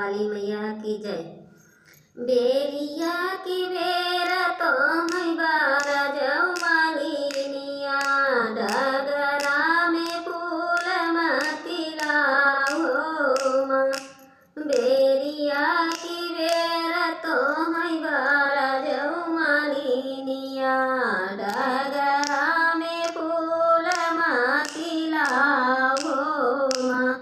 वाली मैया की जय। बेरिया की बेर तो मैं बारा जाऊँ मालिनिया, डगरा में फूल मती लाओ माँ। बेरिया की बेर तो मैं बारा जाऊँ मालिनिया, डगरा में फूल मती लाओ माँ।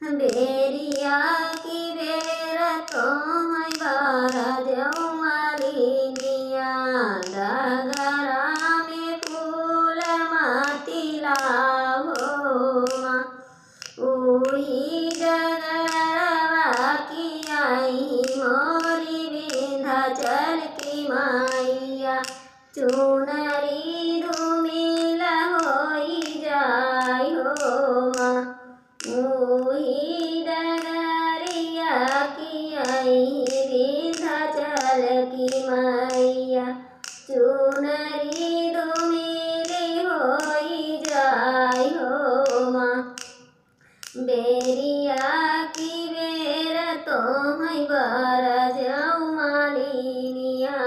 बेरिया की बेर तो मैं बारा जाऊँ मालिनिया, डगरा में फूल मती लाओ माँ। उही डगरवा की आई मोरी विंध्याचल की मैया, चुनरी धूमिल होई जाय हो माँ। उही डगरिया की आई विंध्याचल की मैया, चुनरी धूमिल होई जाय हो माँ। बेरिया की बेर तो मैं बारा जाऊँ मालिनिया,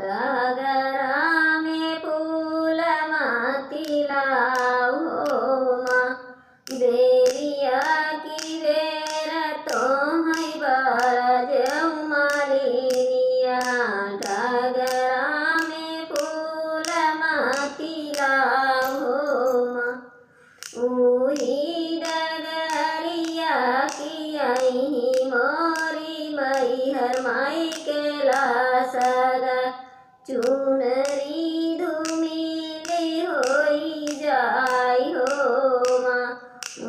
डगरा में फूल मती लाओ माँ। बेरिया की बेर तो मैं बारा जाऊँ मालिनिया, डगरा में फूल मती लाओ माँ। उही डगरिया की आई मोरी मैहर माई के लासगा, चुनरी धूमिल होई जाय हो माँ।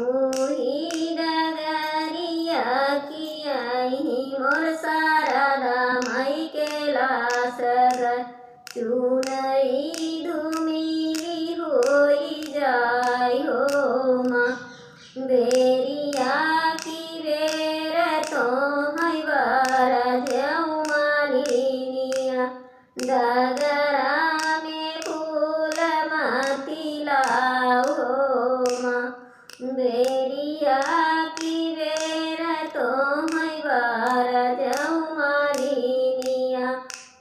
उही डगरिया की आई मोर शारदा माई के लासगा, चुनरी धूमिल होई जाय हो माँ। बेरिया की बेर तो मैं बारा जाऊँ मालिनिया, डगरा में फूल मती लाओ माँ। बेरिया की बेर तो मैं बारा जाऊँ मालिनिया,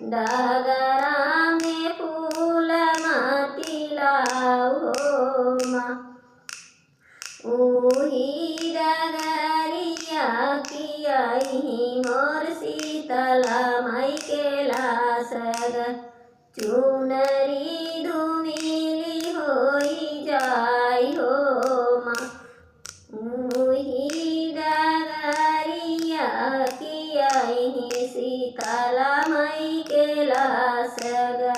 डगरा में फूल मती लाओ माँ। उही डगरिया की आई मोर शीतला माई के लासगा, चुनरी धूमिल होई जाय हो माँ। उही डगरिया की आई शीतला माई के लासगा,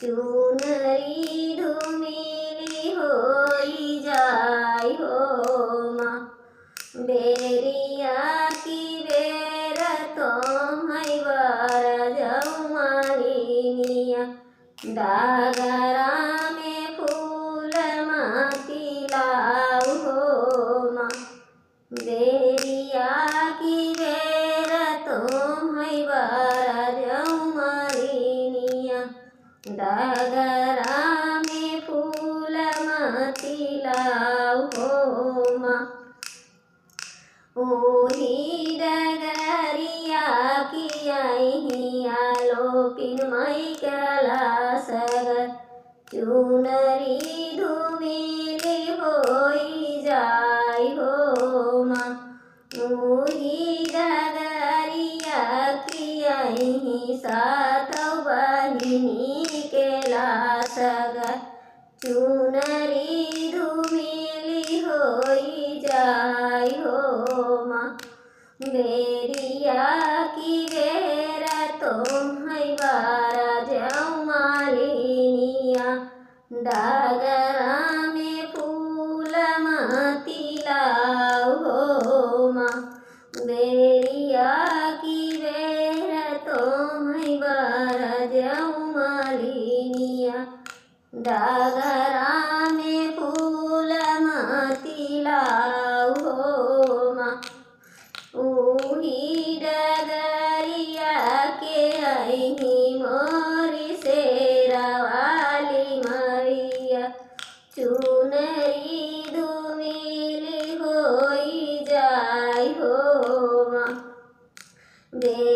चुनरी धूमिल होई जाय हो माँ। बेरिया की बेर तो मैं बारा जाऊँ मालिनिया, डगरा में फूल मती लाओ माँ। बेरिया की बेर तो मैं बारा जाऊँ मालिनिया, डगरा में फूल मती लाओ माँ। उही डगरिया की आई आलोपिन माई के लासगा, चुनरी धूमिल होई जाय हो माँ। उही डगरिया की आई सातौ बहिनी के लासगा, चुनरी धूमिल होई जाय हो माँ। बेरिया की बेर तो मैं बारा जाऊँ मालिनिया, डगरा में फूल मती लाओ माँ। बेरिया की बेर तो मैं बारा जाऊँ मालिनिया, डगरा में फूल मती लाओ माँ। उही डगरिया के आई मोरी शेरा वाली मैया, चुनरी धूमिल होई जाय हो माँ। બે